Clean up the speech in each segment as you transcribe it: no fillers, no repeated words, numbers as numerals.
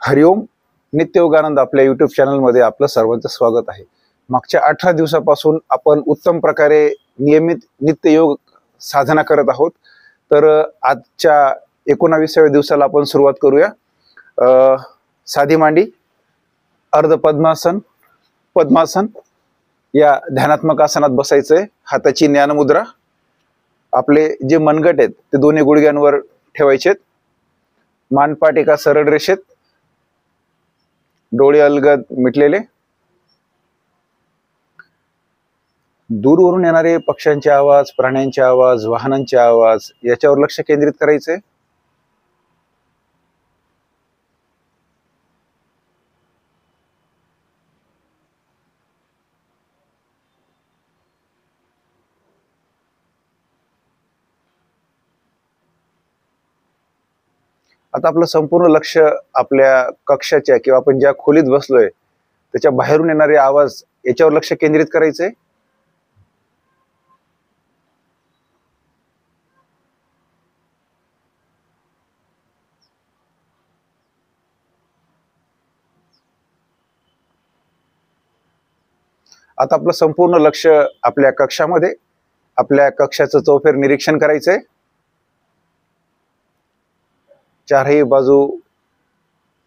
हरिओम. नित्ययोगानंद आपल्या युट्यूब चॅनलमध्ये आपलं सर्वांचं स्वागत आहे. मागच्या 18 दिवसापासून आपण उत्तम प्रकारे नियमित नित्ययोग साधना करत आहोत. तर आजच्या 19व्या दिवसाला आपण सुरुवात करूया. साधी मांडी, अर्ध पद्मासन, पद्मासन या ध्यानात्मक आसनात बसायचंय. हाताची ज्ञानमुद्रा, आपले जे मनगट आहेत ते दोन्ही गुडघ्यांवर ठेवायचेत. मानपाट एका सरळ रेषेत, डोळे अलगद मिटलेले. दूरवरून येणारे पक्ष्यांचे आवाज, प्राण्यांचे आवाज, वाहनांचे आवाज याच्यावर लक्ष केंद्रित करायचे. आता आपलं संपूर्ण लक्ष आपल्या कक्षाच्या किंवा आपण ज्या खोलीत बसलोय त्याच्या बाहेरून येणारे आवाज याच्यावर लक्ष केंद्रित करायचे. आता आपलं संपूर्ण लक्ष आपल्या कक्षामध्ये, आपल्या कक्षाचं चौफेर निरीक्षण करायचंय. चारही बाजू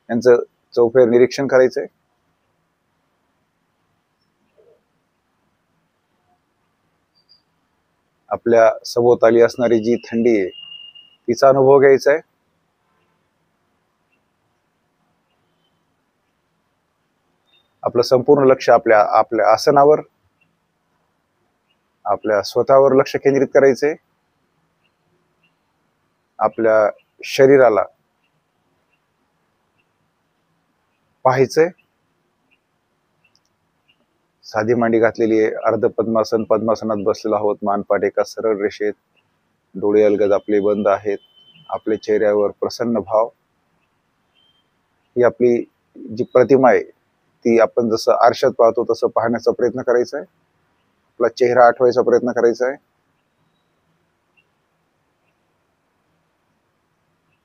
यांचं चौफेर निरीक्षण करायचंय. आपल्या सभोवताली असणारी जी थंडी आहे तिचा अनुभव घ्यायचा आहे. आपलं संपूर्ण लक्ष आपल्या आपल्या आसनावर, आपल्या स्वतःवर लक्ष केंद्रित करायचंय. आपल्या शरीराला पाहायचंय. साधी मांडी घातलेली आहे, अर्ध पद्मासन, पद्मासनात बसलेलो आहोत. मानपाट एका सरळ रेषेत, डोळे अलगद आपले बंद आहेत. आपल्या चेहऱ्यावर प्रसन्न भाव. ही आपली जी प्रतिमा आहे ती आपण जसं आरशात पाहतो तसं पाहण्याचा प्रयत्न करायचा आहे. आपला चेहरा आठवायचा प्रयत्न करायचा आहे.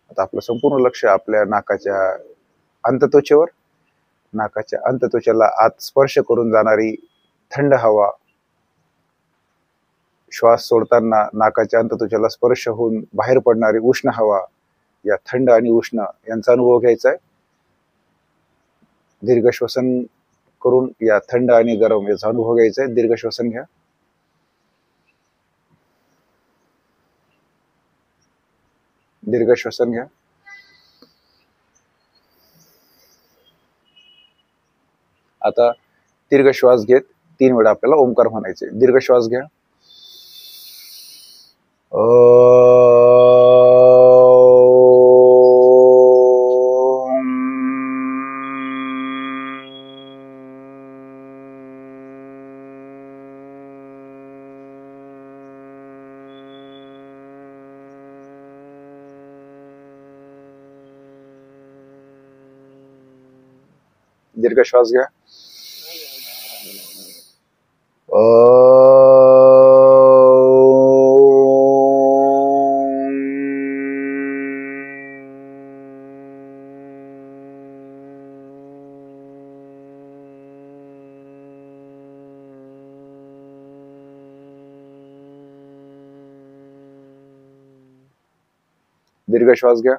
आता आपलं संपूर्ण लक्ष आपल्या नाकाच्या अंतत्वचेवर, नाकाच्या अंतत्वचेला आत स्पर्श करून जाणारी थंड हवा, श्वास सोडताना नाकाच्या अंतत्वचेला स्पर्श होऊन बाहेर पडणारी उष्ण हवा, या थंड आणि उष्ण यांचा अनुभव घ्यायचा आहे. दीर्घ श्वसन करून या थंड आणि गरम याचा अनुभव घ्यायचा आहे. दीर्घ श्वसन घ्या. दीर्घ श्वसन घ्या. आता दीर्घ श्वास घेत 3 वेळा आपल्याला ओंकार म्हणायचे. दीर्घ श्वास घ्या. दीर्घ श्वास घ्या. दीर्घ श्वास घ्या.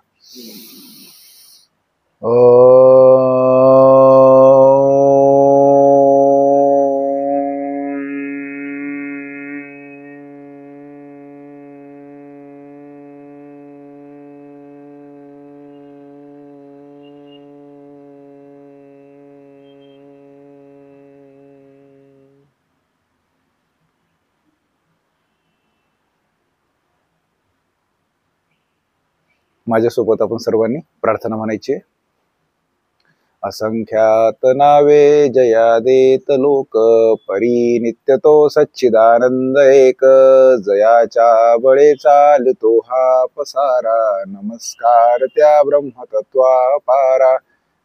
माझ्यासोबत आपण सर्वांनी प्रार्थना म्हणायची. असंख्यात नावे जया देत लोक, परी नित्य तो सच्चिदानंद एक. जयाच्या बळे चालतो हा पसारा, नमस्कार त्या ब्रह्मतत्वा पारा.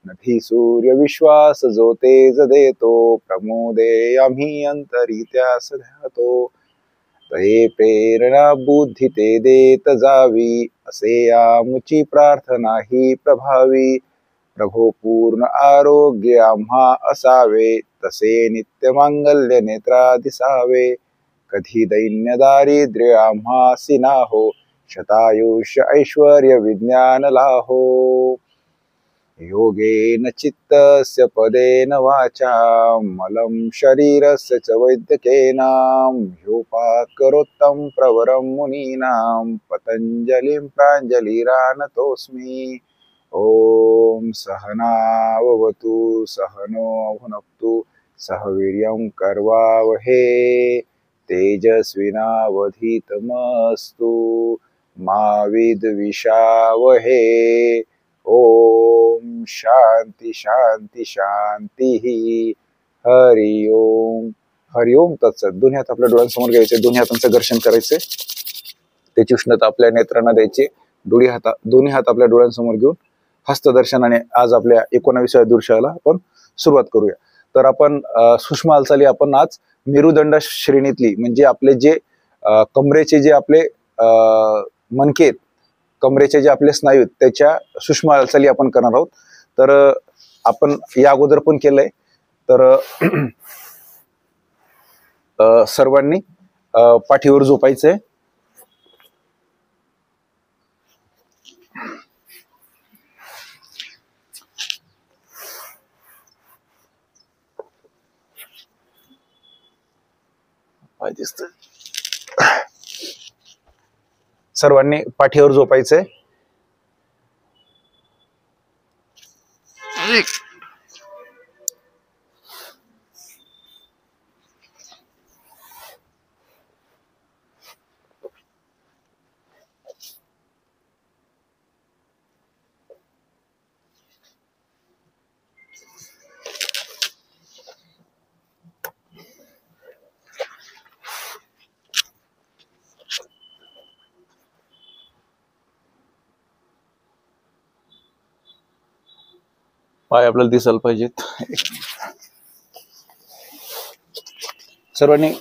नभी सूर्य विश्वास जो तेज देतो, प्रमोदे आम्ही अंतरी त्यास ध्यातो. तये प्रेरणा बुद्धी ते देत जावी, असे आमची प्रार्थना ही प्रभावी. प्रभो पूर्ण आरोग्य आम्हा असावे, तसे नित्य मांगल्य नेत्रा दिसावे, कधी दैन्य दारिद्र्य आम्हासी नाहो, शतायुष्य ऐश्वर्य विज्ञान लाहो, योगेन चित्तस्य पदेन वाचा मलं शरीरस्य च वैद्यकेनां, ह्योपात् करोत्तं प्रवरं मुनीनां, पतञ्जलिं प्राञ्जलिरानतोऽस्मि। ओम सहनाववतु सहनो भुनक्तु सह वीर्यं कर्वावहे, तेजस्विनावधीतमस्तु मा विद्विषावहे। ओम शांति शांति शांति। हरि ओम हरि ओम तत्सत। दोन्ही हात आपल्या डोळ्यांसमोर घ्यायचे, दोन्ही हातांचं घर्षण करायचे, त्याची उष्णता आपल्या नेत्रांना द्यायची। दोन्ही हात आपल्या डोळ्यांसमोर घेऊन हस्तदर्शनाने आज आपल्या 19व्या दिवसाला आपण सुरुवात करूया। तर आपण सूक्ष्म हालचाली आपण आज मेरुदंड श्रेणीतली म्हणजे आपले जे कमरेचे जे आपले मणके, कमरेचे जे आपले स्नायू आहेत त्याच्या सूक्ष्म हालचाली आपण करणार आहोत। तर आपण या अगोदर पण केलंय, तर सर्वांनी पाठीवर झोपायचंय। सर्वांनी पाठीवर झोपायचंय। पाय आपल्याला दिसायला पाहिजेत। सर्वांनी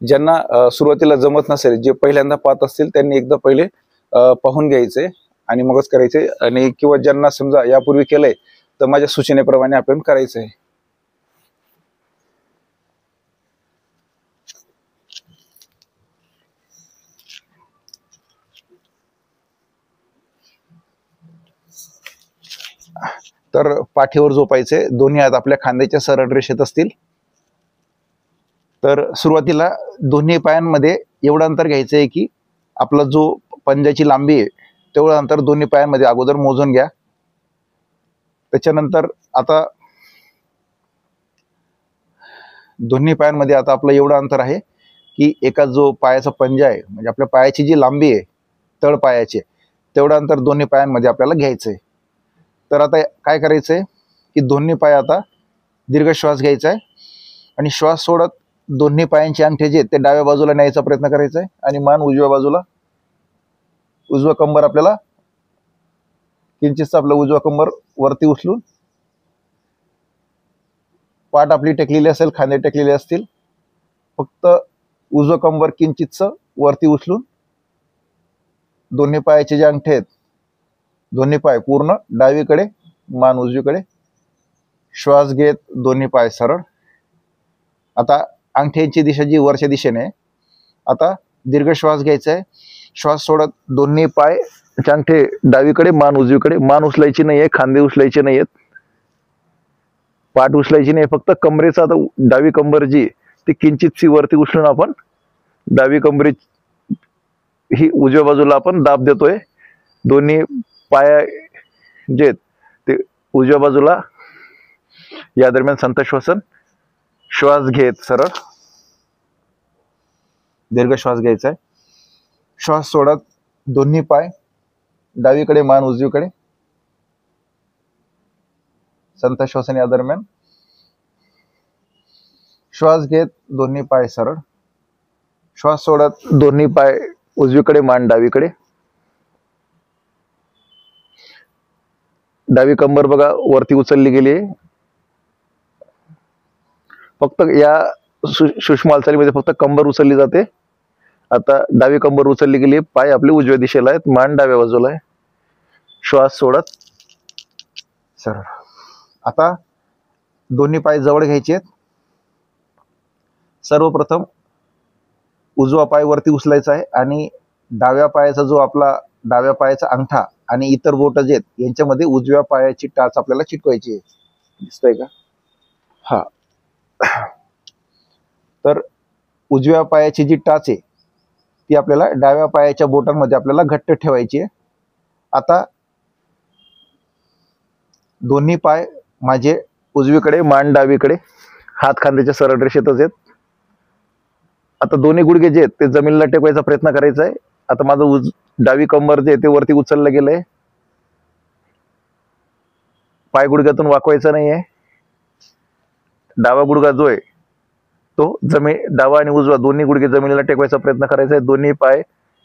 ज्यांना सुरुवातीला जमत नसेल, जे पहिल्यांदा पाहत असतील त्यांनी एकदा पहिले पाहून घ्यायचे आणि मगच करायचे, आणि किंवा ज्यांना समजा यापूर्वी केलंय तर माझ्या सूचनेप्रमाणे आपण करायचंय। तर पाठीवर झोपायचे, दोन्ही हात आपल्या खांद्याच्या सरळ रेषेत असतील। तर सुरुवातीला दोन्ही पायांमध्ये एवढं अंतर घ्यायचं आहे की आपला जो पंजाची लांबी आहे तेवढं अंतर दोन्ही पायांमध्ये अगोदर मोजून घ्या। त्याच्यानंतर आता दोन्ही पायांमध्ये आता आपलं एवढं अंतर आहे की एका जो पायाचा पंजा आहे म्हणजे आपल्या पायाची जी लांबी आहे तळ पायाची, तेवढं अंतर दोन्ही पायांमध्ये आपल्याला घ्यायचंय। तर आता काय करायचंय की दोन्ही पाय आता दीर्घ श्वास घ्यायचा आहे आणि श्वास सोडत दोन्ही पायांचे अंगठे जे ते डाव्या बाजूला न्यायचा प्रयत्न करायचा आहे आणि मान उजव्या बाजूला, उजवा कंबर आपल्याला किंचित आपलं उजवा कंबर वरती उचलून, पाठ आपली टेकलेली असेल, खांदे टेकलेले असतील, फक्त उजवा कंबर किंचित वरती उचलून दोन्ही पायाचे जे अंगठे आहेत दोन्ही पाय पूर्ण डावीकडे, मान उजवीकडे, श्वास घेत दोन्ही पाय सरळ। आता अंगठ्यांची दिशा जी वरच्या दिशेने, आता दीर्घ श्वास घ्यायचा आहे, श्वास सोडत दोन्ही पाय अंगठे डावीकडे, मान उजवीकडे, मान उचलायची नाहीये, खांदे उचलायचे नाहीयेत, पाठ उचलायची नाही, फक्त कमरेचा आता डावी कंबर जी ती किंचितशी वरती उचलून आपण डावी कमरे ही उजव्या बाजूला आपण दाब देतोय। दोन्ही पाय जे ते उजव्या बाजूला, या दरम्यान संत श्वसन, श्वास घेत सरळ दीर्घ श्वास घ्यायचा आहे, श्वास सोडत दोन्ही पाय डावीकडे, मान उजवीकडे, संत श्वसन या दरम्यान, श्वास घेत दोन्ही पाय सरळ, श्वास सोडत दोन्ही पाय उजवीकडे, मान डावीकडे, डावी कंबर बघा वरती उचलली गेली आहे। फक्त या सूक्ष्म हालचालीमध्ये फक्त कंबर उचलली जाते आता डावी कंबर उचलली गेली, पाय आपले उजव्या दिशेला आहेत, मान डाव्या बाजूला आहे. श्वास सोडत सरळ. आता दोन्ही पाय जवळ घ्यायचे आहेत. सर्वप्रथम उजवा पाय वरती उचलायचा आहे आणि डाव्या पायाचा जो आपला डाव्या पायाचा अंगठा आणि इतर बोट जे आहेत यांच्यामध्ये उजव्या पायाची टाच आपल्याला चिटकवायची आहे. दिसतंय का? हा. तर उजव्या पायाची जी टाच आहे ती आपल्याला डाव्या पायाच्या बोटांमध्ये आपल्याला घट्ट ठेवायची आहे. आता दोन्ही पाय माझे उजवीकडे, मान डावीकडे, हात खांद्याच्या सरळ रेषेतच आहेत. आता दोन्ही गुडघे जे आहेत ते जमिनीला टेकवायचा प्रयत्न करायचा आहे. आता माझं डावी कंबर जे आहे ते वरती उचललं गेलंय. पाय गुडघ्यातून वाकवायचा नाहीये. डावा गुडघा जो आहे तो डावा आणि उजवा दोन्ही गुडघे जमिनीला टेकवायचा प्रयत्न करायचा आहे. दोन्ही पाय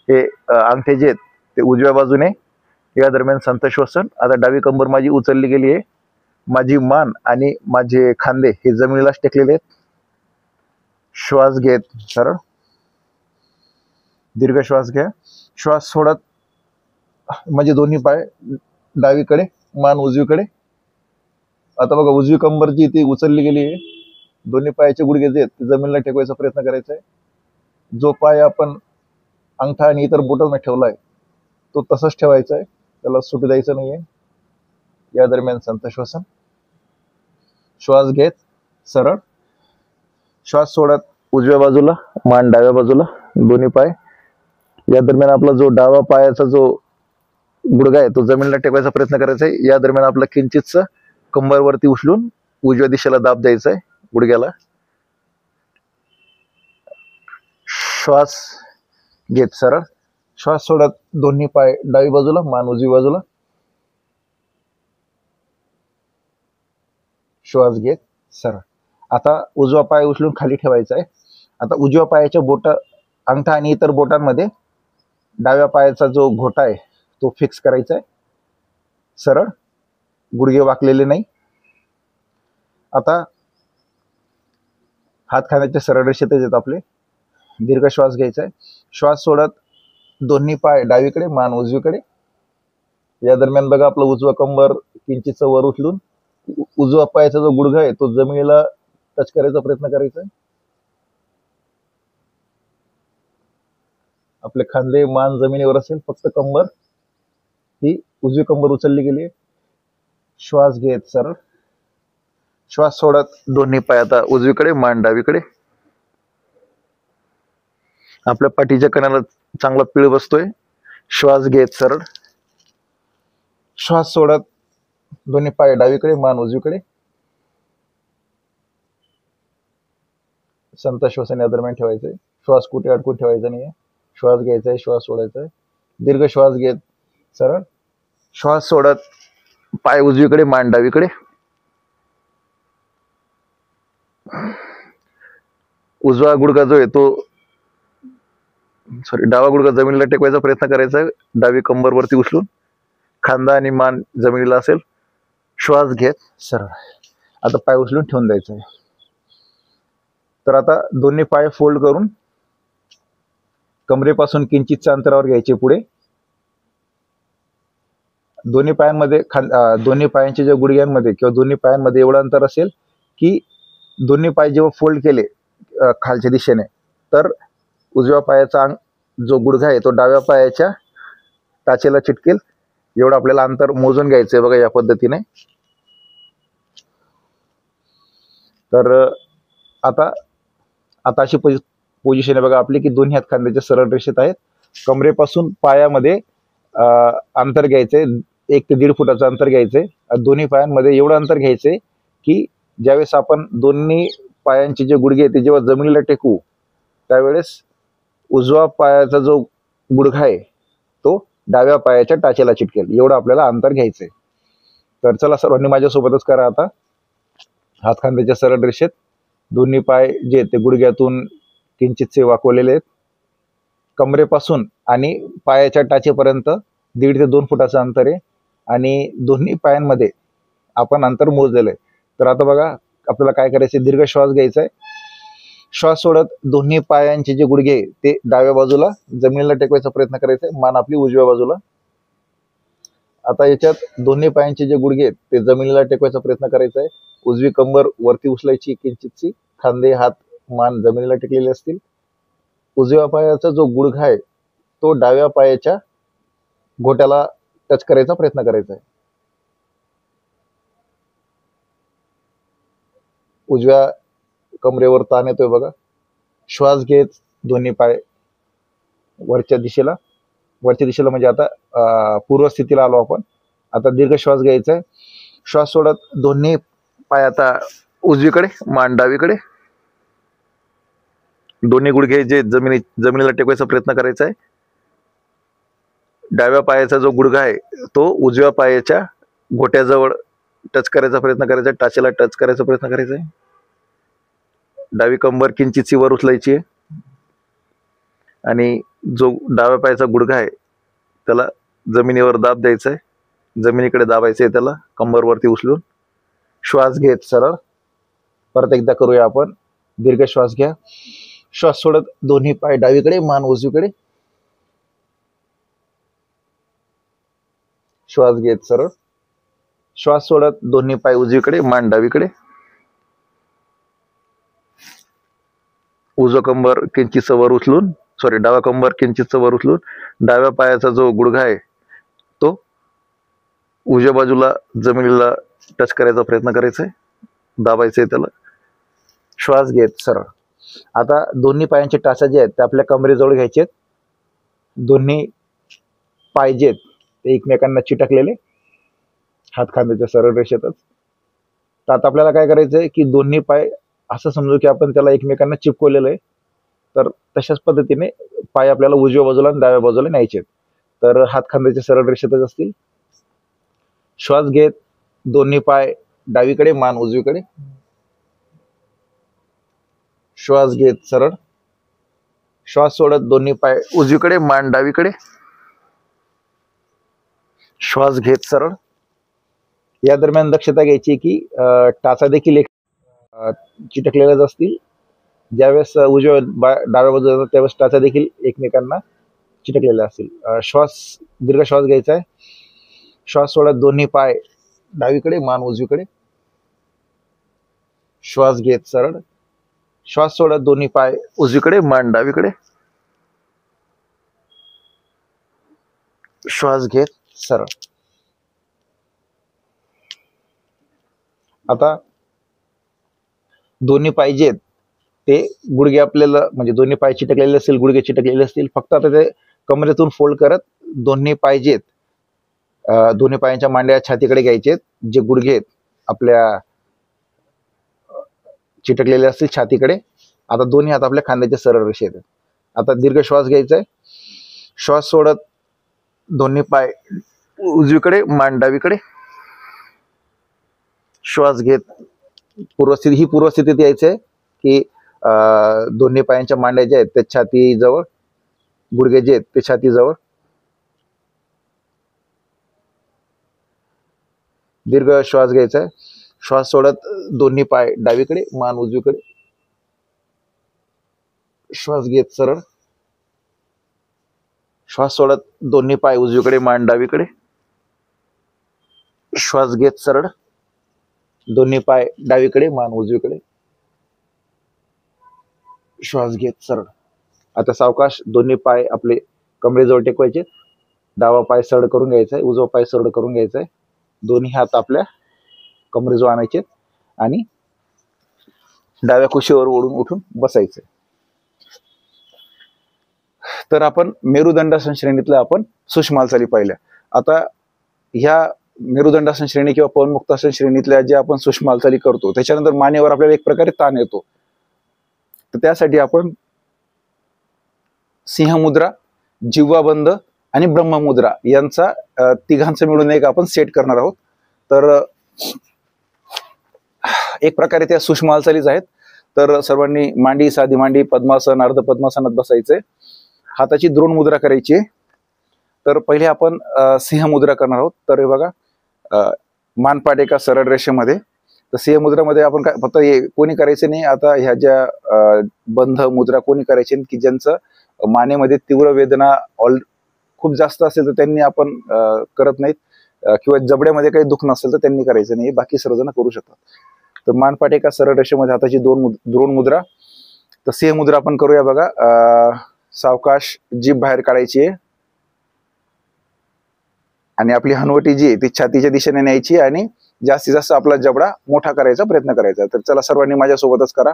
हे अंगठे जे आहेत ते उजव्या बाजूने, या दरम्यान संत श्वसन. आता डावी कंबर माझी उचलली गेली आहे. माझी मान आणि माझे खांदे हे जमिनीलाच टेकलेले आहेत. श्वास घेत सरळ, दीर्घ श्वास घ्या. श्वास सोडत म्हणजे दोन्ही पाय डावीकडे, मान उजवीकडे. आता बघा उजवी कंबर जी ती उचलली गेली आहे. दोन्ही पायाचे गुडघे जे आहेत ते जमिनीला टेकवायचा प्रयत्न करायचा आहे. जो पाय आपण अंगठा आणि इतर बोटांना ठेवलाय तो तसंच ठेवायचा आहे, त्याला सुट द्यायचं नाहीये. या दरम्यान संत श्वसन. श्वास घेत सरळ, श्वास सोडत उजव्या बाजूला, मान डाव्या बाजूला, दोन्ही पाय. या दरम्यान आपला जो डावा पायाचा जो गुडघा आहे तो जमिनीला टेकवायचा प्रयत्न करायचा आहे. या दरम्यान आपला किंचितचा कंबरवरती उचलून उजव्या दिशेला दाब द्यायचा आहे गुडघ्याला. श्वास घेत सरळ, श्वास सोडत दोन्ही पाय डावी बाजूला, मान उजवी बाजूला. श्वास घेत सरळ. आता उजवा पाय उचलून खाली ठेवायचा आहे. आता उजव्या पायाच्या बोट, अंगठा आणि इतर बोटांमध्ये डाव्या पायाचा जो घोटा आहे तो फिक्स करायचा आहे. सरळ, गुडघे वाकलेले नाही. आता हात खांद्याच्या सरळ रेषेतच आहेत आपले. दीर्घ श्वास घ्यायचा आहे. श्वास सोडत दोन्ही पाय डावीकडे, मान उजवीकडे. या दरम्यान बघा आपलं उजवा कंबर किंचित वर उचलून उजवा पायाचा जो गुडघा आहे तो जमिनीला टच करायचा प्रयत्न करायचा आहे. आपले खांदे, मान जमिनीवर असेल, फक्त कंबर ही उजवी कंबर उचलली गेली. श्वास घेत सरळ, श्वास सोडत दोन्ही पाय आता उजवीकडे, मान डावीकडे. आपल्या पाठीच्या कण्याला चांगला पीळ बसतोय. श्वास घेत सरळ, श्वास सोडत दोन्ही पाय डावीकडे, मान उजवीकडे. संत श्वसन या दरम्यान ठेवायचंय. श्वास कुठे अडकून ठेवायचा नाहीये. श्वास घ्यायचा आहे, श्वास सोडायचा आहे. दीर्घ श्वास घेत सरळ, श्वास सोडत पाय उजवीकडे, मान डावीकडे. उजवा गुडघा जो आहे तो डावा गुडघा जमिनीला टेकवायचा प्रयत्न करायचा आहे. डावी कंबर वरती उचलून खांदा आणि मान जमिनीला असेल. श्वास घेत सरळ. आता पाय उचलून ठेवून द्यायचा आहे. तर आता दोन्ही पाय फोल्ड करून कमरेपासून किंचितच्या अंतरावर घ्यायचे पुढे. दोन्ही पायांमध्ये दोन्ही पायांच्या ज्या गुडघ्यांमध्ये किंवा दोन्ही पायांमध्ये एवढं अंतर असेल की दोन्ही पाय जेव्हा फोल्ड केले खालच्या दिशेने तर उजव्या पायाचा जो गुडघा आहे तो डाव्या पायाच्या टाचेला चिटकेल. एवढं आपल्याला अंतर मोजून घ्यायचंय बघा या पद्धतीने. तर आता अशी पोझिशन आहे बघा आपली की दोन्ही हात खांद्याच्या सरळ रेषेत आहेत. कमरेपासून पायामध्ये अंतर घ्यायचंय, 1 ते 1.5 फुटाचं अंतर घ्यायचंय. दोन्ही पायांमध्ये एवढं अंतर घ्यायचंय की ज्यावेळेस आपण दोन्ही पायांचे जे गुडघे ते जेव्हा जमिनीला टेकू त्यावेळेस उजवा पायाचा जो गुडघा आहे तो डाव्या पायाच्या टाचेला चिटकेल. एवढं आपल्याला अंतर घ्यायचंय. तर चला सर्वांनी माझ्यासोबतच करा. आता हात खांद्याच्या सरळ रेषेत, दोन्ही पाय जे ते गुडघ्यातून किंचितसे वाकवलेले आहेत. कमरेपासून आणि पायाच्या टाचेपर्यंत 1.5 ते 2 फुटाचं अंतर आहे आणि दोन्ही पायांमध्ये आपण अंतर मोजलेलं आहे. तर आता बघा आपल्याला काय करायचं, दीर्घ श्वास घ्यायचा आहे. श्वास सोडत दोन्ही पायांचे जे गुडघे आहे, ते डाव्या बाजूला जमिनीला टेकवायचा प्रयत्न करायचा आहे, मान आपली उजव्या बाजूला. आता याच्यात दोन्ही पायांचे जे गुडघे आहेत ते जमिनीला टेकवायचा प्रयत्न करायचा आहे. उजवी कंबर वरती उचलायची किंचितशी, खांदे हात मान जमिनीला टेकलेले असतील. उजव्या पायाचा जो गुडघा आहे तो डाव्या पायाच्या घोट्याला टच करायचा प्रयत्न करायचा आहे. उजव्या कमरेवर ताण येतोय बघा. श्वास घेत दोन्ही पाय वरच्या दिशेला म्हणजे आता पूर्व स्थितीला आलो आपण. आता दीर्घ श्वास घ्यायचा आहे. श्वास सोडत दोन्ही पाय आता उजवीकडे, मान डावीकडे. दोन्ही गुडघे जे जमिनीला टेकवायचा प्रयत्न करायचा आहे. डाव्या पायाचा जो गुडघा आहे तो उजव्या पायाच्या घोट्याजवळ टच करायचा प्रयत्न करायचा आहे, टाचेला टच करायचा प्रयत्न करायचा आहे. डावी कंबर किंचितशी वर उचलायची आहे आणि जो डाव्या पायाचा गुडघा आहे त्याला जमिनीवर दाब द्यायचा आहे, जमिनीकडे दाबायचं आहे त्याला कंबर वरती उचलून. श्वास घेत सरळ. परत एकदा करूया आपण. दीर्घ श्वास घ्या. श्वास सोडत दोन्ही पाय डावीकडे, मान उजवीकडे. श्वास घेत सरळ. श्वास सोडत दोन्ही पाय उजवीकडे, मान डावीकडे. उजवा कंबर किंचित वर उचलून, डावा कंबर किंचित वर उचलून डाव्या पायाचा जो गुडघा आहे तो उजव्या बाजूला जमिनीला टच करायचा प्रयत्न करायचा आहे, दाबायचं आहे त्याला. श्वास घेत सरळ. आता दोन्ही पायांचे टाचा जे आहेत ते आपल्या कमरेजवळ घ्यायचे आहेत. दोन्ही पाय जे आहेत ते एकमेकांना चिटकलेले, हात खांद्याच्या सरळ रेषेतच. तर आता आपल्याला काय करायचंय की दोन्ही पाय असं समजू की आपण त्याला एकमेकांना चिपकवलेलं आहे. तर तशाच पद्धतीने पाय आपल्याला उजव्या बाजूला आणि डाव्या बाजूला न्यायचे. तर हात खांद्याच्या सरळ रेषेतच असतील. श्वास घेत दोन्ही पाय डावीकडे, मान उजवीकडे. श्वास घेत सरळ. श्वास सोडत दोन्ही पाय उजवीकडे, मान डावीकडे. श्वास घेत सरळ. या दरम्यान दक्षता घ्यायची की टाचा देखील चिटकलेल्याच असतील. ज्यावेळेस डाव्या बाजूला त्यावेळेस टाचा देखील एकमेकांना चिटकलेल्या असतील. दीर्घ श्वास घ्यायचा आहे. श्वास सोडत दोन्ही पाय डावीकडे, मान उजवीकडे. श्वास घेत सरळ. श्वास सोडत दोन्ही पाय उजवीकडे, मान डावीकडे. श्वास घेत सरळ. आता दोन्ही पाय जे आहेत ते गुडघे आपल्याला म्हणजे दोन्ही पाय चिटकलेले असतील, गुडघे चिटकलेले असतील. फक्त आता ते कमरेतून फोल्ड करत दोन्ही पाय जे आहेत दोन्ही पायांच्या मांड्या छातीकडे घ्यायचे आहेत. जे गुडघे आहेत आपल्या चिटकलेले असतील छातीकडे. आता दोन्ही हात आपल्या खांद्याच्या सरळ रेषेत आहेत. आता दीर्घ श्वास घ्यायचा आहे. श्वास सोडत दोन्ही पाय उजवीकडे, मान डावीकडे. श्वास घेत पूर्व स्थितीत यायचं आहे की दोन्ही पायांच्या मांड्या ज्या आहेत त्या छातीजवळ, गुडघे जे आहेत ते छातीजवळ. दीर्घ श्वास घ्यायचा आहे. श्वास सोडत दोन्ही पाय डावीकडे, मान उजवीकडे. श्वास घेत सरळ. श्वास सोडत दोन्ही पाय उजवीकडे, मान डावीकडे. श्वास घेत सरळ. दोन्ही पाय डावीकडे, मान उजवीकडे. श्वास घेत सरळ. आता सावकाश दोन्ही पाय आपले कमरेजवळ टेकवायचे. डावा पाय सरळ करून घ्यायचा आहे, उजवा पाय सरळ करून घ्यायचा आहे. दोन्ही हात आपल्या कमरेजवळ आणायचे आणि डाव्या कुशीवर ओढून उठून बसायचे. तर आपण मेरुदंडासन श्रेणीतल्या आपण सूक्ष्म हालचाली पाहिल्या. आता ह्या मेरुदंडासन श्रेणी किंवा पवनमुक्तासन श्रेणीतल्या ज्या आपण सूक्ष्म हालचाली करतो त्याच्यानंतर मानेवर आपल्याला एक प्रकारे ताण येतो. तर त्यासाठी आपण सिंहमुद्रा, जिव्हाबंद आणि ब्रह्ममुद्रा यांचा तिघांचं मिळून एक आपण सेट करणार आहोत. तर एक प्रकारे त्या सूक्ष्म हालचालीच आहेत. तर सर्वांनी मांडी, साधी मांडी, पद्मासन, अर्ध पद्मासनात बसायचंय. हाताची द्रोण मुद्रा करायची. तर पहिले आपण सिंहमुद्रा करणार आहोत. तर हे बघा, मानपाट एका सरळ रेषेमध्ये, तर सिंह मुद्रामध्ये आपण काय फक्त हे कोणी करायचं नाही. आता ह्या ज्या बंध मुद्रा कोणी करायचे की ज्यांचं मानेमध्ये तीव्र वेदना खूप जास्त असेल तर त्यांनी आपण करत नाहीत, किंवा जबड्यामध्ये काही दुख नसेल तर त्यांनी करायचं नाही. बाकी सर्वजण करू शकतात. तर मानपाट एका सरळ रेषेमध्ये हाताची द्रोण मुद्रा. तर सिंह मुद्रा आपण करूया बघा. सावकाश जीभ बाहेर काढायची आहे आणि आपली हनवटी जी आहे ती छातीच्या दिशेने न्यायची आणि जास्तीत जास्त आपला जबडा मोठा करायचा प्रयत्न करायचा. तर चला सर्वांनी माझ्यासोबतच करा.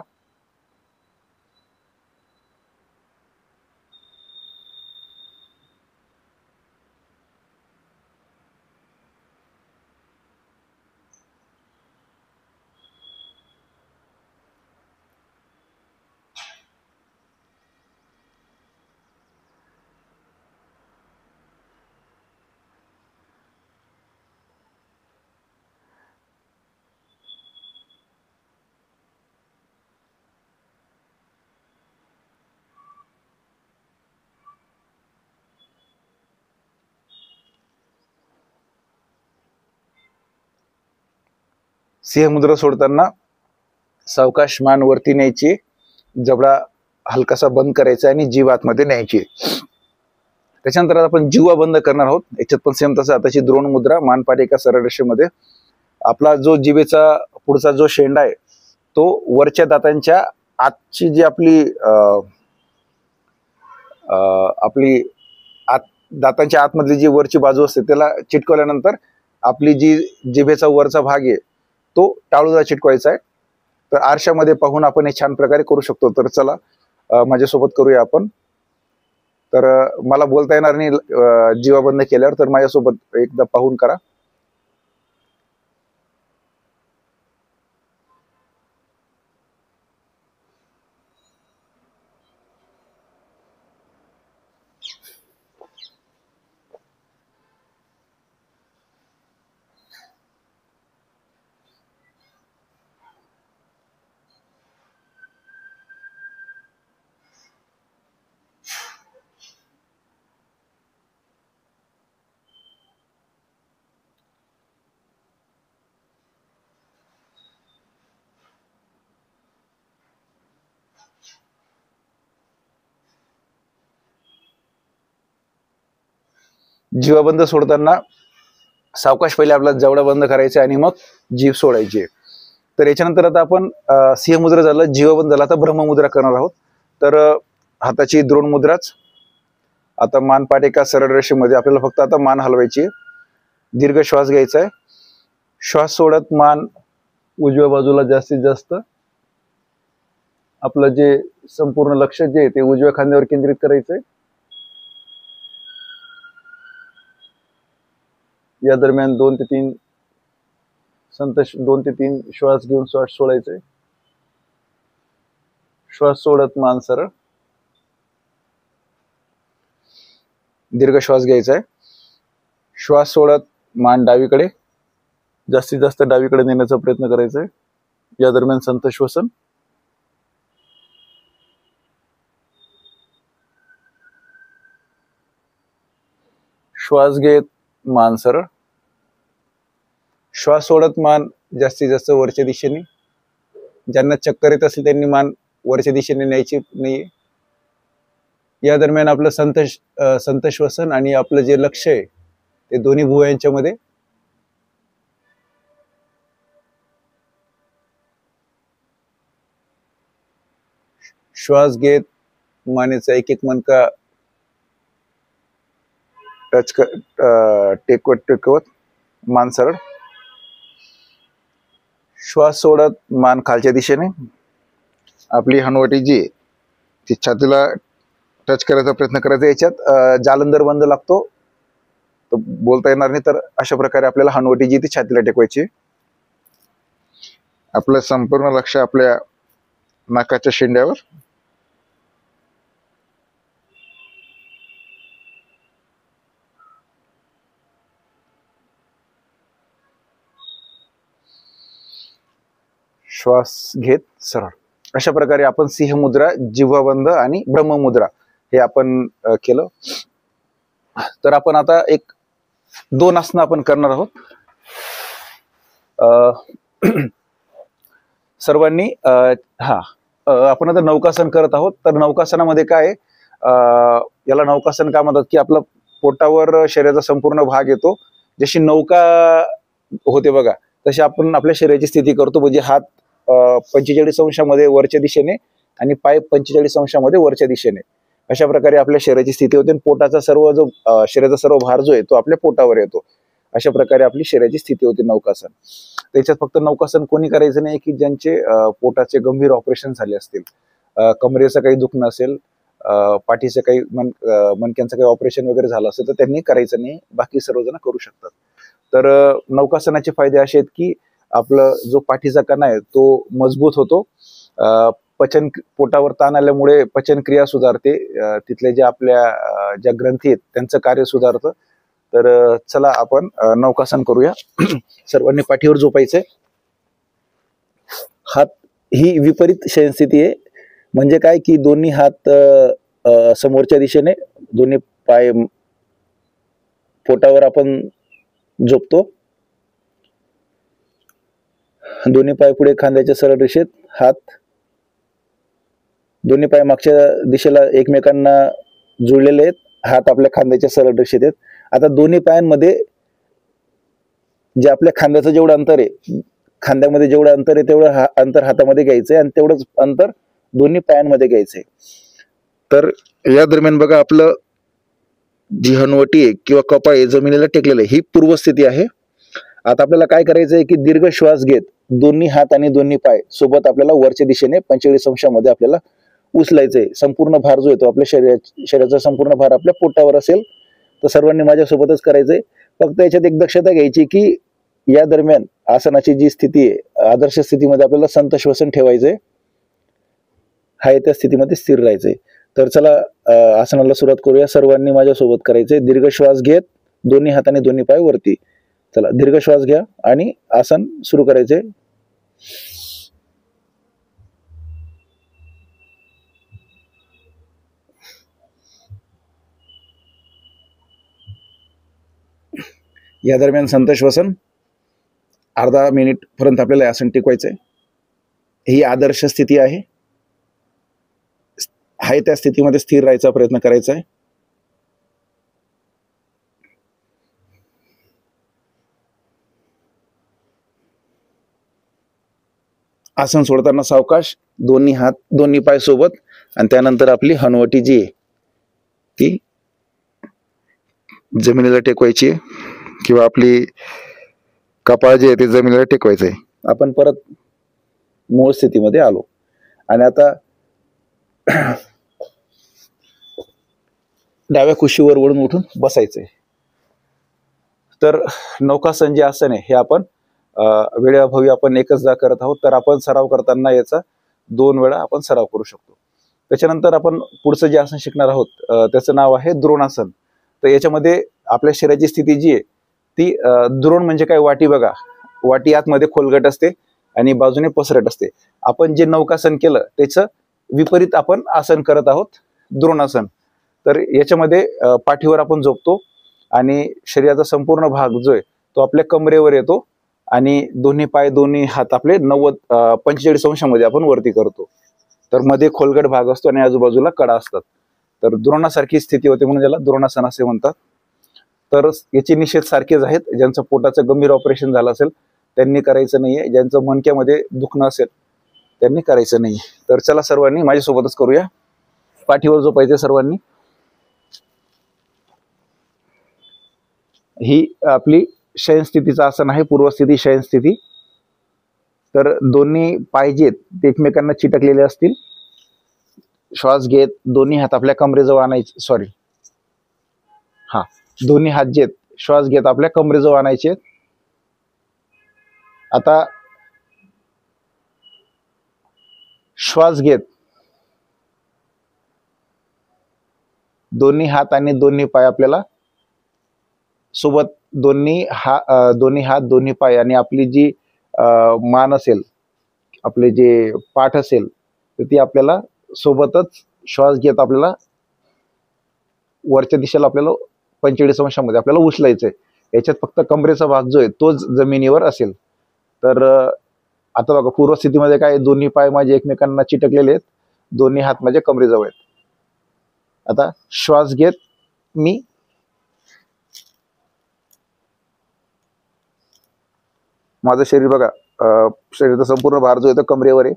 सिंह मुद्रा सोडताना सावकाश मान वरती न्यायची, जबडा हलकासा बंद करायचा आणि जीभ आतमध्ये न्यायची. त्याच्यानंतर आपण जीवा बंद करणार आहोत. याच्यात पण सेम तसं हाताची द्रोण मुद्रा, मानपाट एका सरळ रेषेमध्ये. आपला जो जिभेचा पुढचा जो शेंडा आहे तो वरच्या दातांच्या आतची जी आपली दातांच्या आतमधली जी वरची बाजू असते त्याला चिटकवल्यानंतर आपली जी जिभेचा वरचा भाग आहे तो टाळूला चिटकवायचा आहे. तर आरशामध्ये पाहून आपण हे छान प्रकारे करू शकतो. तर चला माझ्यासोबत करूया आपण. तर मला बोलता येणार नाही जीवा बंद केल्यावर, तर माझ्यासोबत एकदा पाहून करा. जीवाबंद सोडताना सावकाश पहिले आपला जवळा बंद करायचा आणि मग जीभ सोडायची. तर याच्यानंतर आता आपण सिंह मुद्रा झालं, जीवाबंद झाला, आता ब्रह्ममुद्रा करणार आहोत. तर हाताची द्रोण मुद्राच. आता मानपाट एका सरळ रेषेमध्ये. आपल्याला फक्त आता मान हलवायची, दीर्घ श्वास घ्यायचा आहे. श्वास सोडत मान उजव्या बाजूला जास्तीत जास्त. आपलं जे संपूर्ण लक्ष जे आहे ते उजव्या खांद्यावर केंद्रित करायचंय. या दरम्यान 2 ते 3 श्वास घेऊन श्वास सोडायचे. श्वास सोडत मान सरळ, दीर्घ श्वास घ्यायचा आहे. श्वास सोडत मान डावीकडे, जास्तीत जास्त डावीकडे नेण्याचा प्रयत्न करायचा आहे. या दरम्यान संत श्वसन. श्वास घेत मान सरळ. श्वास सोडत मान जास्तीत जास्त वरच्या दिशेने. ज्यांना चक्कर येत असेल त्यांनी मान वरच्या दिशेने न्यायची नाहीये. या दरम्यान आपलं संत श्वसन आणि आपलं जे लक्ष आहे ते दोन्ही भुवयांच्या मध्ये. श्वास घेत मानेचा एक एक मणका टेकवत मान सरळ. श्वास सोडत मान खालच्या दिशेने. आपली हनवटी जी ती छातीला टच करायचा प्रयत्न करायचा. याच्यात जालंधर बंद लागतो तर बोलता येणार नाही. तर अशा प्रकारे आपल्याला हनवटी जी ती छातीला टेकवायची. आपलं संपूर्ण लक्ष आपल्या नाकाच्या शेंड्यावर. श्वास घेत सरळ. अशा प्रकारे आपण सिंह मुद्रा, जिव्हाबंद आणि ब्रह्ममुद्रा हे आपण केलं. तर आपण आता 2 आसनं आपण करणार आहोत. सर्वांनी आपण आता नौकासन करत आहोत. तर नौकासनामध्ये काय आहे, याला नौकासन का म्हणतात की आपला पोटावर शरीराचा संपूर्ण भाग येतो. जशी नौका होते बघा तशी आपण आपल्या शरीराची स्थिती करतो. म्हणजे हात 45 अंशामध्ये वरच्या दिशेने आणि पाय 45 अंशामध्ये वरच्या दिशेने, अशा प्रकारे आपल्या शरीराची स्थिती होते. पोटाचा सर्व जो शरीराचा सर्व भार जो आहे तो आपल्या पोटावर येतो. अशा प्रकारे आपली शरीराची स्थिती होती नौकासन. त्याच्यात फक्त नौकासन कोणी करायचं नाही की ज्यांचे पोटाचे गंभीर ऑपरेशन झाले असतील, कमरेचं काही दुखणं असेल, पाठीचं काही मणक्यांचं काही ऑपरेशन वगैरे झालं असेल तर त्यांनी करायचं नाही. बाकी सर्वजण करू शकतात. तर नौकासनाचे फायदे असे आहेत की आपलं जो पाठीचा कणा आहे तो मजबूत होतो. पोटावर ताण आल्यामुळे पचनक्रिया सुधारते. तिथले जे आपल्या ज्या ग्रंथी आहेत त्यांचं कार्य सुधारतं. तर चला आपण नौकासन करूया. सर्वांनी पाठीवर झोपायचंय. हात ही विपरीत शयनस्थिती आहे. म्हणजे काय की दोन्ही हात समोरच्या दिशेने, दोन्ही पाय पोटावर आपण झोपतो. दोन्ही पाय पुढे खांद्याच्या सरळ रेषेत, हात दोन्ही पाय मागच्या दिशेला एकमेकांना जुळलेले आहेत, हात आपल्या खांद्याच्या सरळ रेषेत आहेत. आता दोन्ही पायांमध्ये जे आपल्या खांद्याचं जेवढं अंतर आहे, खांद्यामध्ये जेवढं अंतर आहे तेवढं अंतर हातामध्ये घ्यायचंय आणि तेवढंच अंतर दोन्ही पायांमध्ये घ्यायचंय. तर या दरम्यान बघा आपलं जी हनवटी आहे किंवा कपाळ आहे जमिनीला टेकलेलं आहे, ही पूर्वस्थिती आहे. आता आपल्याला काय करायचंय की दीर्घ श्वास घेत दोन्ही हात आणि दोन्ही पाय सोबत आपल्याला वरच्या दिशेने 45 अंशामध्ये आपल्याला उचलायचंय. संपूर्ण भार जो येतो आपल्या शरीराचा संपूर्ण भार आपल्या पोटावर असेल. तर सर्वांनी माझ्यासोबतच करायचंय. फक्त याच्यात एक दक्षता घ्यायची की या दरम्यान आसनाची जी स्थिती आहे, आदर्श स्थितीमध्ये आपल्याला संत श्वसन ठेवायचंय, हाय त्या स्थितीमध्ये स्थिर राहायचंय. तर चला आसनाला सुरुवात करूया. सर्वांनी माझ्यासोबत करायचंय. दीर्घ श्वास घेत दोन्ही हात आणि दोन्ही पाय वरती. चला दीर्घ श्वास घ्या आणि आसन सुरू करायचंय. या दरम्यान संत श्वसन अर्धा मिनिट पर्यंत आपल्याला आसन टिकवायचंय. ही आदर्श स्थिती आहे. हाय त्या स्थितीमध्ये स्थिर राहायचा प्रयत्न करायचा आहे. आसन सोडताना सावकाश, दोन्ही हात दोन्ही पाय सोबत, आणि त्यानंतर आपली हनवटी जी आहे ती जमिनीला टेकवायची आहे किंवा आपली कपाळ जे आहे ते जमिनीला टेकवायचं आहे. आपण परत मूळ स्थितीमध्ये आलो आणि आता डाव्या कुशीवर वळून उठून बसायचंय. तर नौकासन जे आसन आहे हे आपण वेळेअभावी आपण एकचदा करत आहोत. तर आपण सराव करताना याचा 2 वेळा आपण सराव करू शकतो. त्याच्यानंतर आपण पुढचं जे आसन शिकणार आहोत त्याचं नाव आहे द्रोणासन. तर याच्यामध्ये आपल्या शरीराची स्थिती जी आहे ती द्रोण म्हणजे काय, वाटी बघा, वाटी आतमध्ये खोलगट असते आणि बाजूने पसरट असते. आपण जे नौकासन केलं त्याचं विपरीत आपण आसन करत आहोत, द्रोणासन. तर याच्यामध्ये पाठीवर आपण झोपतो आणि शरीराचा संपूर्ण भाग जो आहे तो आपल्या कमरेवर येतो आणि दोन्ही पाय दोन्ही हात आपले 45 अंशामध्ये आपण वरती करतो. तर मध्ये खोलगट भाग असतो आणि आजूबाजूला कडा असतात. तर द्रोणासारखी स्थिती होते म्हणून याला द्रोणासन असे म्हणतात. तर याचे निषेध सारखेच आहेत. ज्यांचं पोटाचं गंभीर ऑपरेशन झालं असेल त्यांनी करायचं नाहीये, ज्यांचं मणक्यामध्ये दुखणं असेल त्यांनी करायचं नाही. तर चला सर्वांनी माझ्यासोबतच करूया. पाठीवर झोपायचे सर्वांनी. ही आपली शयनस्थितीचं आसन आहे, पूर्वस्थिती शयनस्थिती. तर दोन्ही पाय जे ते एकमेकांना चिटकलेले असतील. श्वास घेत दोन्ही हात आपल्या कमरेजवळ आणायचे, दोन्ही हात जे श्वास घेत आपल्या कमरेजवळ आणायचे. आता श्वास घेत दोन्ही हात आणि दोन्ही पाय आपल्याला सोबत, दोन्ही हात दोन्ही पाय आणि आपली जी मान असेल, आपले जे पाठ असेल तर ती आपल्याला सोबतच श्वास घेत आपल्याला वरच्या दिशेला आपल्याला 45 अंशामध्ये आपल्याला उचलायचंय. याच्यात फक्त कमरेचा भाग जो आहे तोच जमिनीवर असेल. तर आता बघा पूर्व स्थितीमध्ये काय, दोन्ही पाय माझे एकमेकांना चिटकलेले आहेत, दोन्ही हात माझे कमरेजवळ आहेत. आता श्वास घेत मी माझं शरीर बघा, शरीराचा संपूर्ण भार जो येतो कमरेवर आहे.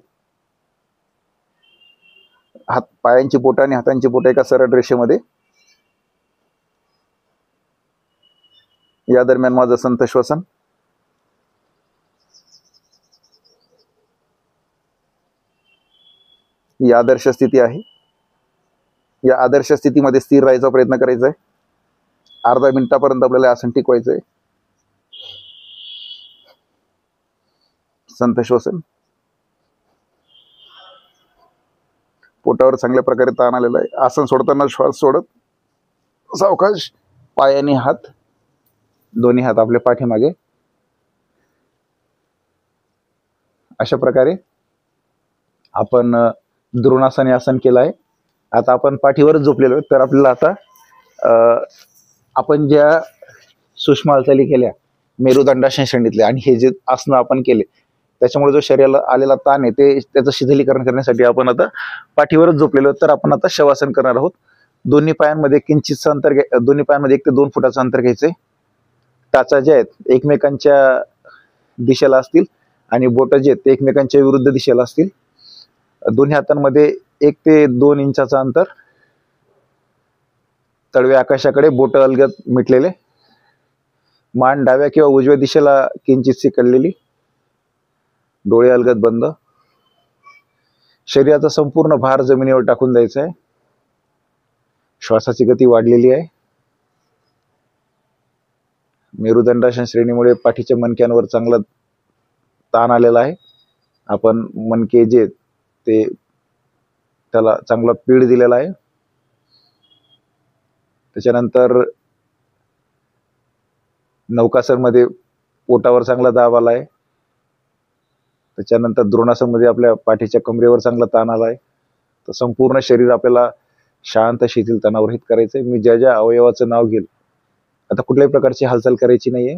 हात, पायांची बोटं आणि हातांची बोटं एका सरळ रेषेमध्ये. या दरम्यान माझं संथ श्वसन. ही आदर्श स्थिती आहे. या आदर्श स्थितीमध्ये स्थिर राहायचा प्रयत्न करायचा आहे. अर्धा मिनिटापर्यंत आपल्याला आसन टिकवायचं आहे. संथ श्वसन. पोटावर चांगल्या प्रकारे ताण आलेला आहे. आसन सोडताना श्वास सोडत सावकाश पाय आणि हात, दोन्ही हात आपल्या पाठीमागे. अशा प्रकारे आपण द्रोणासन आसन केलं आहे. आता आपण पाठीवरच झोपलेलो आहे. तर आपल्याला आता आपण ज्या सूक्ष्म हालचाली केल्या मेरुदंडासन श्रेणीतल्या आणि हे जे आसनं आपण केले त्याच्यामुळे जो शरीराला आलेला ताण आहे ते त्याचं शिथिलीकरण करण्यासाठी आपण आता पाठीवरच झोपलेलो आहोत. तर आपण आता शवासन करणार आहोत. दोन्ही पायांमध्ये किंचितचं अंतर दोन्ही पायांमध्ये 1 ते 2 फुटाचं अंतर घ्यायचंय. टाचा जे आहेत एकमेकांच्या दिशेला असतील आणि बोटं जे आहेत ते एकमेकांच्या विरुद्ध दिशेला असतील. दोन्ही हातांमध्ये 1 ते 2 इंचाचं अंतर. तळवे आकाशाकडे, बोटं अलगद मिटलेले. मान डाव्या किंवा उजव्या दिशेला किंचितशी कळलेली. डोळे अलगद बंद. शरीराचा संपूर्ण भार जमिनीवर टाकून द्यायचा आहे. श्वासाची गती वाढलेली आहे. मेरुदंडासन श्रेणीमुळे पाठीच्या मणक्यांवर चांगला ताण आलेला आहे. आपण मणके जे ते त्याला चांगला पीड दिलेला आहे. त्याच्यानंतर नौकासन मध्ये पोटावर चांगला दाब आला आहे. त्याच्यानंतर द्रोणासन मध्ये आपल्या पाठीच्या कमरेवर चांगला ताण आला आहे. तर संपूर्ण शरीर आपल्याला शांत, शिथिल, तणावरहित करायचंय. मी ज्या ज्या अवयवाचं नाव घेईल, आता कुठल्याही प्रकारची हालचाल करायची नाहीये.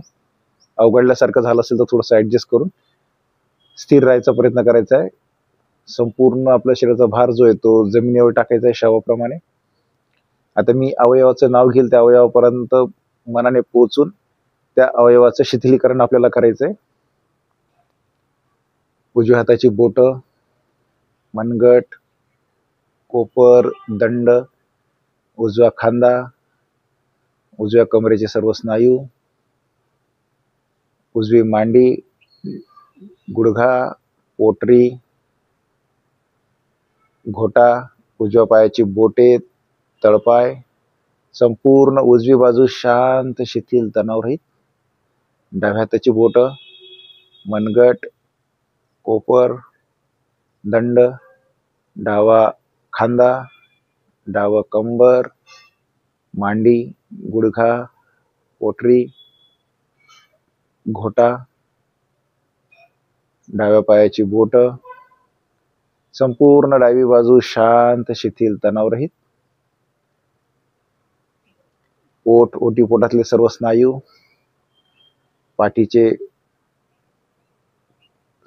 अवघडल्यासारखं झालं असेल तर थोडंसं ऍडजस्ट करून स्थिर राहायचा प्रयत्न करायचा आहे. संपूर्ण आपल्या शरीराचा भार जो आहे तो जमिनीवर टाकायचा आहे शवाप्रमाणे. आता मी अवयवाचं नाव घेईल त्या अवयवापर्यंत मनाने पोहोचून त्या अवयवाचं शिथिलीकरण आपल्याला करायचंय. उजव्या हाताची बोटं, मनगट, कोपर, दंड, उजवा खांदा, उजव्या कमरेचे सर्व स्नायू, उजवी मांडी, गुडघा, पोटरी, घोटा, उजव्या पायाची बोटे, तळपाय, संपूर्ण उजवी बाजू शांत, शिथिल, तणावरहित. डाव्या हाताची बोटं, मनगट, कोपर, दंड, डावा खांदा, डावा कंबर, मांडी, गुडघा, पोटरी, घोटा, डाव्या पायाची बोटं, संपूर्ण डावी बाजू शांत, शिथिल, तणावरहित. पोट, ओटीपोटातले सर्व स्नायू, पाठीचे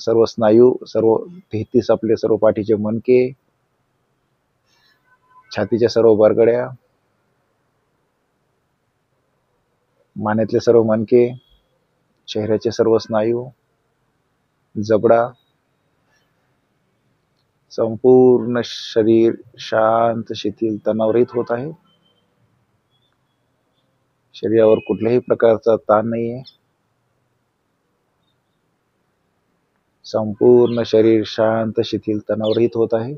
सर्व स्नायू, सर्व 33 आपले सर्व पाठीचे मणके, छातीच्या सर्व बरगड्या, मानेतले सर्व मणके, चेहऱ्याचे सर्व स्नायू, जबडा. संपूर्ण शरीर शांत, शिथिल, तणावरहित होत आहे. शरीरावर कुठल्याही प्रकारचा ताण नाहीये. संपूर्ण शरीर शांत, शिथिल, तणावरहित होत आहे.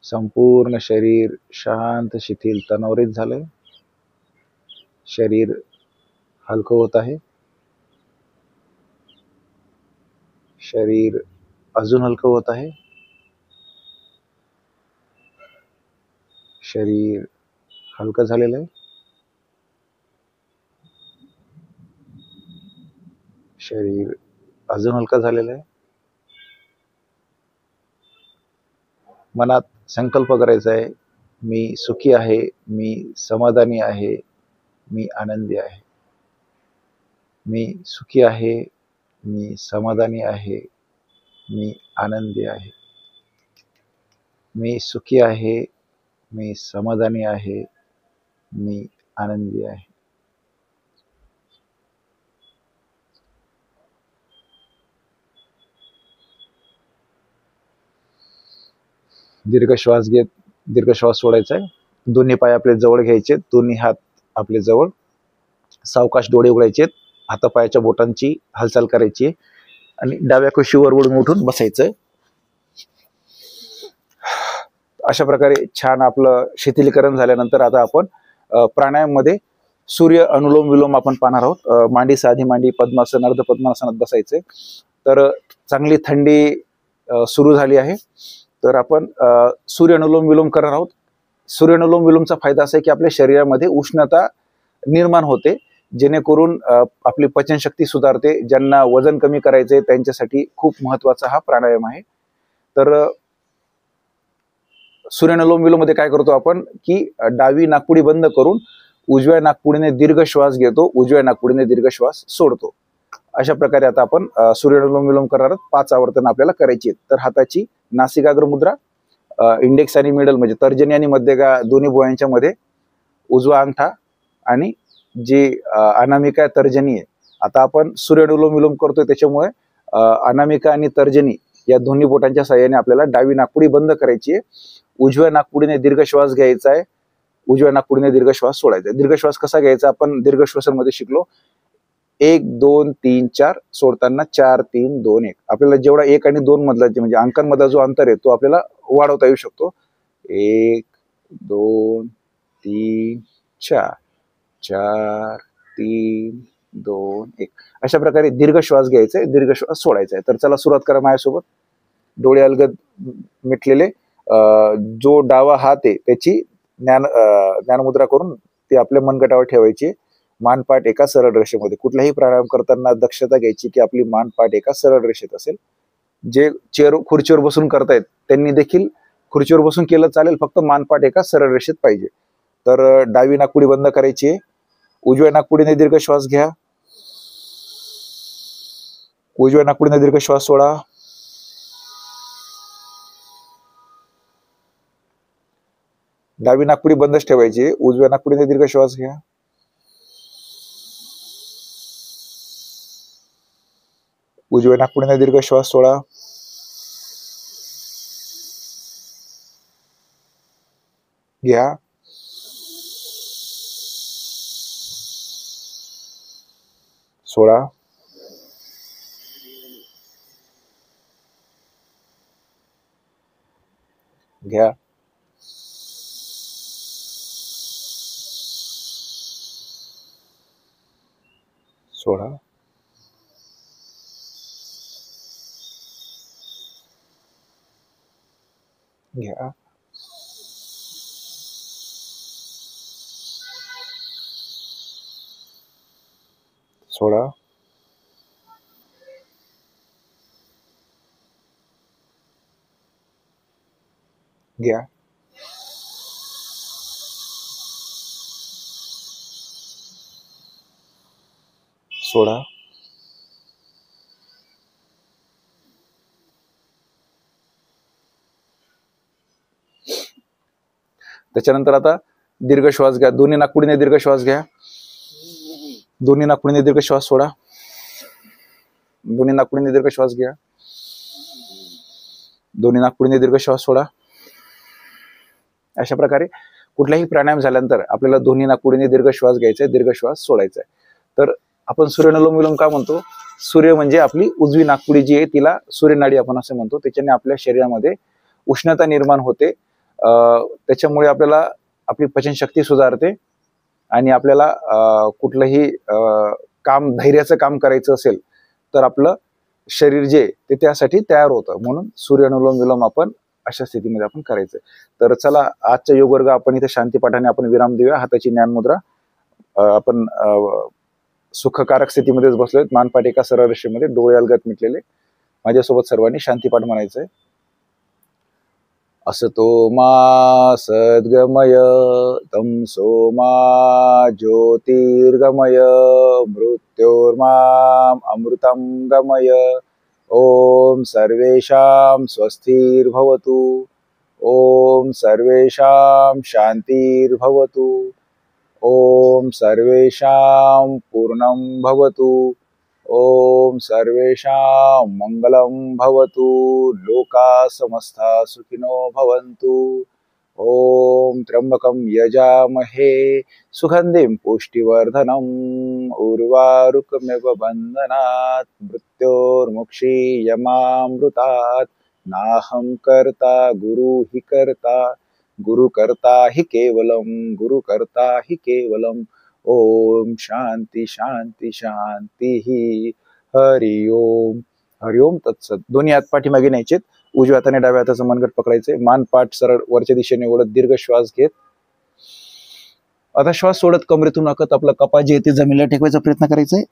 संपूर्ण शरीर शांत, शिथिल, तणावरहित झालंय. शरीर हलकं होत आहे. शरीर अजून हलकं होत आहे. शरीर हलकं झालेलं आहे. शरीर अजून हलकं झालेलं आहे. मनात संकल्प करायचा आहे, मी सुखी आहे, मी समाधानी आहे, मी आनंदी आहे. मी सुखी आहे, मी समाधानी आहे, मी आनंदी आहे. मी सुखी आहे, मी समाधानी आहे, मी आनंदी आहे. दीर्घ श्वास घेत दीर्घ श्वास सोडायचा आहे. दोन्ही पाय आपले जवळ घ्यायचे, दोन्ही हात आपले जवळ, सावकाश डोळे उघडायचे, हातापायाच्या बोटांची हालचाल करायची आणि डाव्या कुशीवर वळून उठून बसायचं. अशा प्रकारे छान आपलं शिथिलीकरण झाल्यानंतर आता आपण प्राणायाममध्ये सूर्य अनुलोम विलोम आपण पाहणार आहोत. मांडी साधी मांडी, पद्मासन, अर्ध पद्मासनात बसायचे. तर चांगली थंडी सुरू झाली आहे, तर आपण सूर्य अनुलोम विलोम करणार आहोत. सूर्य अनुलोम विलोमचा फायदा असा आहे की आपल्या शरीरामध्ये उष्णता निर्माण होते, जेणेकरून आपली पचनशक्ती सुधारते. ज्यांना वजन कमी करायचे त्यांच्यासाठी खूप महत्वाचा हा प्राणायाम आहे. तर सूर्य अनुलोम विलोम मध्ये काय करतो आपण की डावी नाकपुडी बंद करून उजव्या नाकपुडीने दीर्घ श्वास घेतो, उजव्या नाकपुडीने दीर्घ श्वास सोडतो. अशा प्रकारे आता आपण सूर्य अनुलोम विलोम करणार आहोत. 5 आवर्तन आपल्याला करायची आहेत. तर हाताची नासिकाग्र मुद्रा, इंडेक्स आणि मिडल म्हणजे तर्जनी आणि मध्यगा दोन्ही भुवयांच्या मध्ये उजवा अंगठा आणि जी अनामिका तर्जनी आहे. आता आपण सूर्य अनुलोम विलोम करतोय त्याच्यामुळे अनामिका आणि तर्जनी या दोन्ही बोटांच्या साहाय्याने आपल्याला डावी नाकपुडी बंद करायची आहे. उजव्या नाकपुडीने दीर्घ श्वास घ्यायचा आहे, उजव्या नाकपुडीने दीर्घ श्वास सोडायचा आहे. दीर्घ श्वास कसा घ्यायचा आपण दीर्घ श्वासांमध्ये शिकलो. 1 2 3 4 सोडताना 4 3 2 1. आपल्याला जेवढा 1 आणि 2 मधला म्हणजे अंकांमधला जो अंतर आहे तो आपल्याला वाढवता येऊ शकतो. 1 2 3 4 4 3 2 1. अशा प्रकारे दीर्घ श्वास घ्यायचा आहे, दीर्घ श्वास सोडायचा आहे. तर चला सुरुवात करा माझ्यासोबत. डोळे अलगद मिटलेले, जो डावा हात आहे त्याची ज्ञानमुद्रा करून ते आपल्या मनगटावर ठेवायची. मानपाठ एका सरळ रेषेमध्ये. कुठलाही प्राणायाम करताना दक्षता घ्यायची की आपली मानपाठ एका सरळ रेषेत असेल. जे खुर्चीवर बसून करतायत त्यांनी देखील खुर्चीवर बसून केलं चालेल, फक्त मानपाठ एका सरळ रेषेत पाहिजे. तर डावी नाकपुडी बंद करायची आहे, उजव्या नाकपुडीने दीर्घ श्वास घ्या, उजव्या नाकपुडीने दीर्घ श्वास सोडा. डावी नाकपुडी बंदच ठेवायची, उजव्या नाकपुडीने दीर्घ श्वास घ्या, उजव्या नाकपुडीने दीर्घ श्वास सोडा. घ्या, सोडा. घ्या, सोडा. घ्या, सोडा. घ्या, सोडा. त्याच्यानंतर आता दीर्घ श्वास घ्या, दोन्ही नाकपुडीने दीर्घ श्वास घ्या, दोन्ही नाकपुडीने दीर्घ श्वास सोडा, दोन्ही नाकपुडीने दीर्घ श्वास घ्या, दोन्ही नाकपुडीने दीर्घ श्वास सोडा. अशा प्रकारे कुठलाही प्राणायाम झाल्यानंतर आपल्याला दोन्ही नाकपुडीने दीर्घ श्वास घ्यायचा आहे, दीर्घ श्वास सोडायचा आहे. तर आपण सूर्य अनुलोम विलोम का म्हणतो? सूर्य म्हणजे आपली उजवी नाकपुडी जी आहे तिला सूर्यनाडी आपण असं म्हणतो. त्याच्याने आपल्या शरीरामध्ये उष्णता निर्माण होते, त्याच्यामुळे आपल्याला आपली पचनशक्ती सुधारते आणि आपल्याला कुठलंही काम धैर्याचं काम करायचं असेल तर आपलं शरीर जे ते त्यासाठी तयार होतं. म्हणून सूर्य अनुलोम विलोम आपण अशा स्थितीमध्ये आपण करायचं. तर चला आजच्या योग वर्ग आपण इथे शांतीपाठाने आपण विराम देऊया. हाताची ज्ञानमुद्रा, आपण सुखकारक स्थितीमध्येच बसलोय, मानपाठ एका सरळ रेषेमध्ये, डोळे अलगद मिटलेले. माझ्यासोबत सर्वांनी शांतीपाठ म्हणायचंय. असतो मा सद्गमय तमसो मा ज्योतिर्गमय मृत्योर्माम अमृतं गमय। ओम सर्वेषां स्वस्तिर्भवतु। ओम सर्वेषां शान्तिर्भवतु। ओम सर्वेषां पूर्णं भवतु। ओम सर्वेषां मंगलं भवतु। लोका समस्ता सुखिनो भवन्तु। ओम त्र्यंबकं यजामहे सुगन्धिं पुष्टिवर्धनम् उर्वारुकमिव बन्धनात् मृत्योर्मुक्षीयमामृतात्। नाहं कर्ता गुरु हि कर्ता गुरुकर्ता हि केवलम गुरुकर्ता हि केवलम। ओम शांती शांती शांती ही। हरि ओम। हरि ओम तत्सत। दोन्ही हात पाठीमागे न्यायचेत, उजव्या हाताने डाव्या हाताचं मनगट पकडायचे, मान पाठ सरळ वरच्या दिशेने ओढत दीर्घ श्वास घेत आता श्वास सोडत कमरेतून आकत आपला कपाळ जे ते जमिनीला टेकवायचा प्रयत्न करायचा आहे।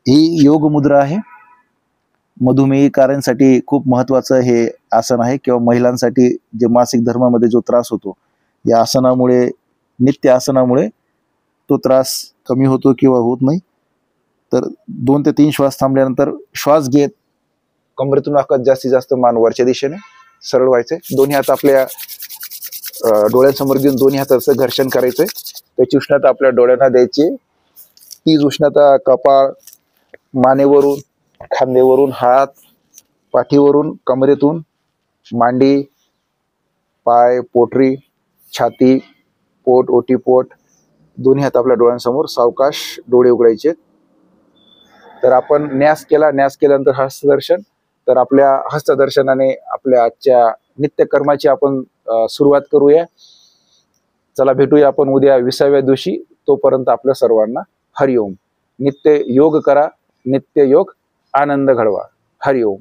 ही योग मुद्रा आहे। मधुमेहीकारांसाठी खूप महत्वाचं हे आसन आहे, किंवा महिलांसाठी जे मासिक धर्मामध्ये जो त्रास होतो, या आसनामुळे, नित्य आसनामुळे तो त्रास कमी होतो किंवा होत नाही। तर 2 ते 3 श्वास थांबल्यानंतर श्वास घेत कमरेतून आकत जास्तीत जास्त मान वरच्या दिशेने सरळ व्हायचे। दोन्ही हात आपल्या डोळ्यांसमोर घेऊन दोन्ही हाताचं घर्षण करायचंय। त्याची उष्णता आपल्या डोळ्यांना द्यायची। तीच उष्णता कपाळ, मानेवरून, खांदेवरून, हात, पाठीवरून, कमरेतून, मांडी, पाय, पोटरी, छाती, पोट, ओटीपोट, दोन्ही हात आपल्या डोळ्यांसमोर सावकाश डोळे उघडायचे। तर आपण न्यास केला, न्यास केल्यानंतर हस्तदर्शन। तर आपल्या हस्तदर्शनाने आपल्या आजच्या नित्यकर्माची आपण सुरुवात करूया। चला भेटूया आपण उद्या 20व्या दिवशी। तोपर्यंत आपल्या सर्वांना हरिओम। नित्य योग करा, नित्य योग आनंद घडवा। हरिओम।